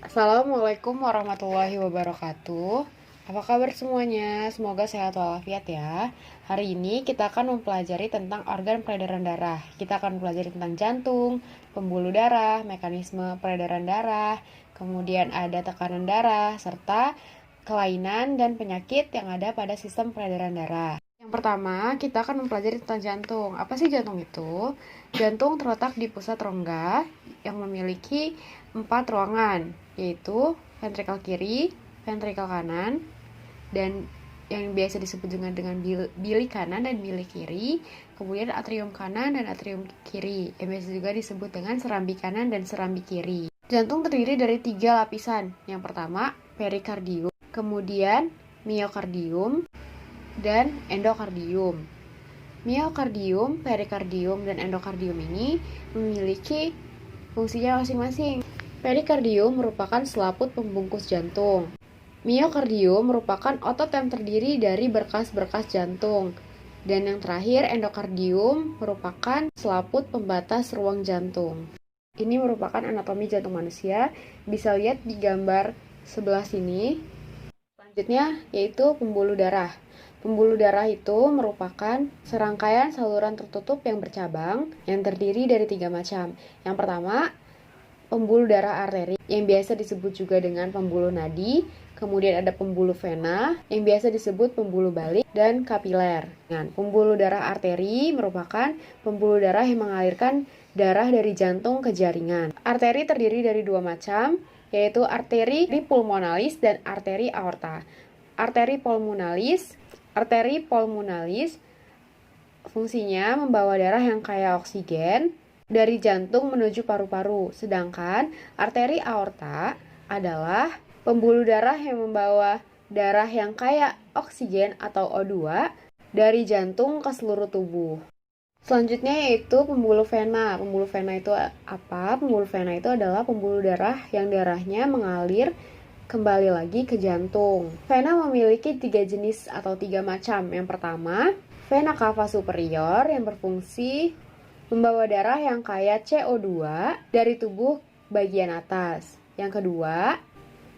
Assalamualaikum warahmatullahi wabarakatuh. Apa kabar semuanya? Semoga sehat walafiat ya. Hari ini kita akan mempelajari tentang organ peredaran darah. Kita akan mempelajari tentang jantung, pembuluh darah, mekanisme peredaran darah, kemudian ada tekanan darah, serta kelainan dan penyakit yang ada pada sistem peredaran darah. Yang pertama, kita akan mempelajari tentang jantung. Apa sih jantung itu? Jantung terletak di pusat rongga yang memiliki 4 ruangan, yaitu ventrikel kiri, ventrikel kanan, dan yang biasa disebut dengan bilik kanan dan bilik kiri, kemudian atrium kanan dan atrium kiri, yang biasa juga disebut dengan serambi kanan dan serambi kiri. Jantung terdiri dari 3 lapisan. Yang pertama, perikardium, kemudian miokardium, dan endokardium. Miokardium, perikardium, dan endokardium ini memiliki fungsinya masing-masing. Perikardium merupakan selaput pembungkus jantung. Miokardium merupakan otot yang terdiri dari berkas-berkas jantung. Dan yang terakhir, endokardium merupakan selaput pembatas ruang jantung. Ini merupakan anatomi jantung manusia. Bisa lihat di gambar sebelah sini. Selanjutnya yaitu pembuluh darah. Pembuluh darah itu merupakan serangkaian saluran tertutup yang bercabang yang terdiri dari 3 macam. Yang pertama, pembuluh darah arteri yang biasa disebut juga dengan pembuluh nadi, kemudian ada pembuluh vena yang biasa disebut pembuluh balik, dan kapiler. Pembuluh darah arteri merupakan pembuluh darah yang mengalirkan darah dari jantung ke jaringan. Arteri terdiri dari 2 macam, yaitu arteri pulmonalis dan arteri aorta. Arteri pulmonalis fungsinya membawa darah yang kaya oksigen dari jantung menuju paru-paru, sedangkan arteri aorta adalah pembuluh darah yang membawa darah yang kaya oksigen atau O2 dari jantung ke seluruh tubuh. Selanjutnya yaitu pembuluh vena. Pembuluh vena itu apa? Pembuluh vena itu adalah pembuluh darah yang darahnya mengalir kembali lagi ke jantung. Vena memiliki 3 jenis atau 3 macam. Yang pertama, vena cava superior yang berfungsi membawa darah yang kaya CO2 dari tubuh bagian atas. Yang kedua,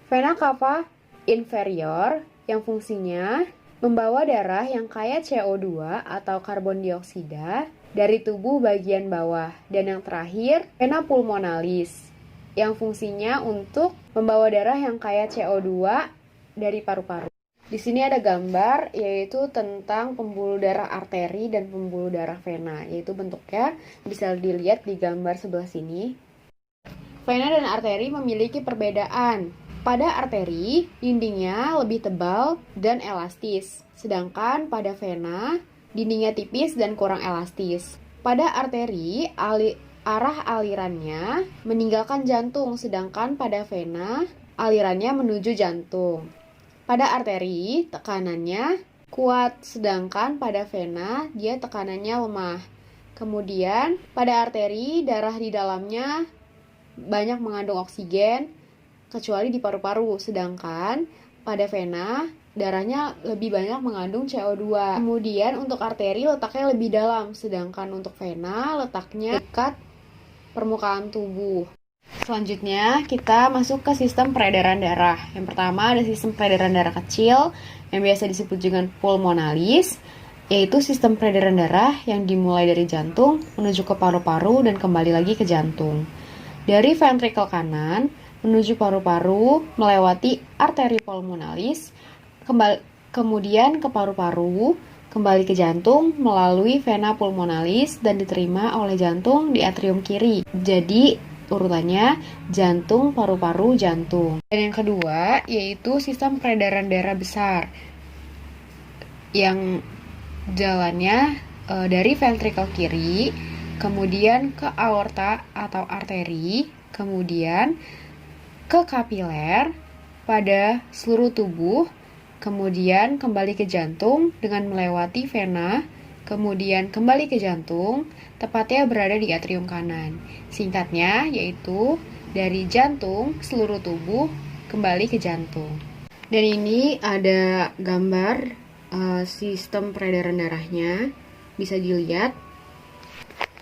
vena cava inferior yang fungsinya membawa darah yang kaya CO2 atau karbon dioksida dari tubuh bagian bawah. Dan yang terakhir, vena pulmonalis yang fungsinya untuk membawa darah yang kaya CO2 dari paru-paru. Di sini ada gambar yaitu tentang pembuluh darah arteri dan pembuluh darah vena, yaitu bentuknya bisa dilihat di gambar sebelah sini. Vena dan arteri memiliki perbedaan. Pada arteri, dindingnya lebih tebal dan elastis, sedangkan pada vena, dindingnya tipis dan kurang elastis. Pada arteri, arah alirannya meninggalkan jantung, sedangkan pada vena, alirannya menuju jantung. Pada arteri, tekanannya kuat, sedangkan pada vena, dia tekanannya lemah. Kemudian, pada arteri, darah di dalamnya banyak mengandung oksigen, kecuali di paru-paru, sedangkan pada vena, darahnya lebih banyak mengandung CO2. Kemudian, untuk arteri letaknya lebih dalam, sedangkan untuk vena letaknya dekat permukaan tubuh. Selanjutnya, kita masuk ke sistem peredaran darah. Yang pertama ada sistem peredaran darah kecil, yang biasa disebut dengan pulmonalis, yaitu sistem peredaran darah yang dimulai dari jantung, menuju ke paru-paru, dan kembali lagi ke jantung. Dari ventrikel kanan, menuju paru-paru, melewati arteri pulmonalis, kemudian ke paru-paru, kembali ke jantung melalui vena pulmonalis, dan diterima oleh jantung di atrium kiri. Jadi, urutannya jantung, paru-paru, jantung. Dan yang kedua yaitu sistem peredaran darah besar yang jalannya dari ventrikel kiri, kemudian ke aorta atau arteri, kemudian ke kapiler pada seluruh tubuh, kemudian kembali ke jantung dengan melewati vena, kemudian kembali ke jantung, tepatnya berada di atrium kanan. Singkatnya yaitu dari jantung, seluruh tubuh, kembali ke jantung. Dan ini ada gambar sistem peredaran darahnya, bisa dilihat.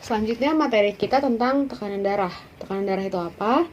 Selanjutnya materi kita tentang tekanan darah. Tekanan darah itu apa?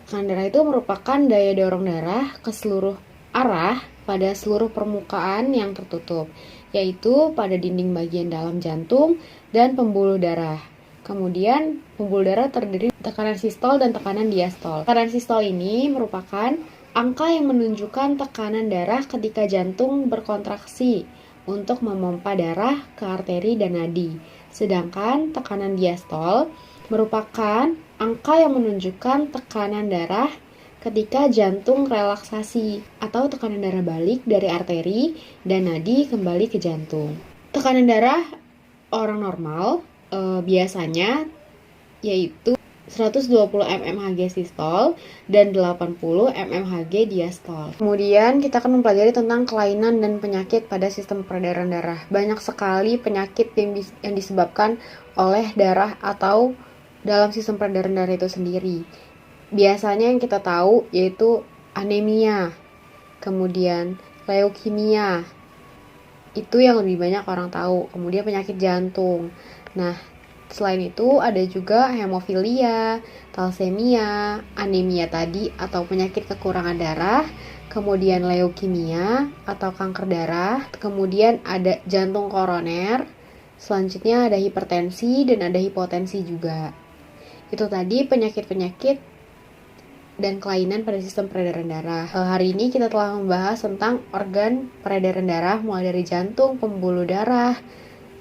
Tekanan darah itu merupakan daya dorong darah ke seluruh arah pada seluruh permukaan yang tertutup, yaitu pada dinding bagian dalam jantung dan pembuluh darah. Kemudian, pembuluh darah terdiri dari tekanan sistol dan tekanan diastol. Tekanan sistol ini merupakan angka yang menunjukkan tekanan darah ketika jantung berkontraksi untuk memompa darah ke arteri dan nadi. Sedangkan tekanan diastol merupakan angka yang menunjukkan tekanan darah ketika jantung relaksasi atau tekanan darah balik dari arteri dan nadi kembali ke jantung. Tekanan darah orang normal biasanya yaitu 120 mmHg sistol dan 80 mmHg diastol. Kemudian kita akan mempelajari tentang kelainan dan penyakit pada sistem peredaran darah. Banyak sekali penyakit yang disebabkan oleh darah atau dalam sistem peredaran darah itu sendiri. Biasanya yang kita tahu yaitu anemia, kemudian leukemia. Itu yang lebih banyak orang tahu. Kemudian penyakit jantung. Nah, selain itu ada juga hemofilia, thalassemia, anemia tadi atau penyakit kekurangan darah, kemudian leukemia atau kanker darah, kemudian ada jantung koroner, selanjutnya ada hipertensi dan ada hipotensi juga. Itu tadi penyakit-penyakit dan kelainan pada sistem peredaran darah. Hari ini kita telah membahas tentang organ peredaran darah mulai dari jantung, pembuluh darah,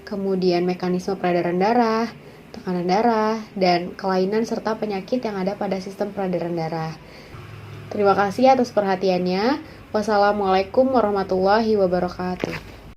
kemudian mekanisme peredaran darah, tekanan darah, dan kelainan serta penyakit yang ada pada sistem peredaran darah. Terima kasih atas perhatiannya. Wassalamualaikum warahmatullahi wabarakatuh.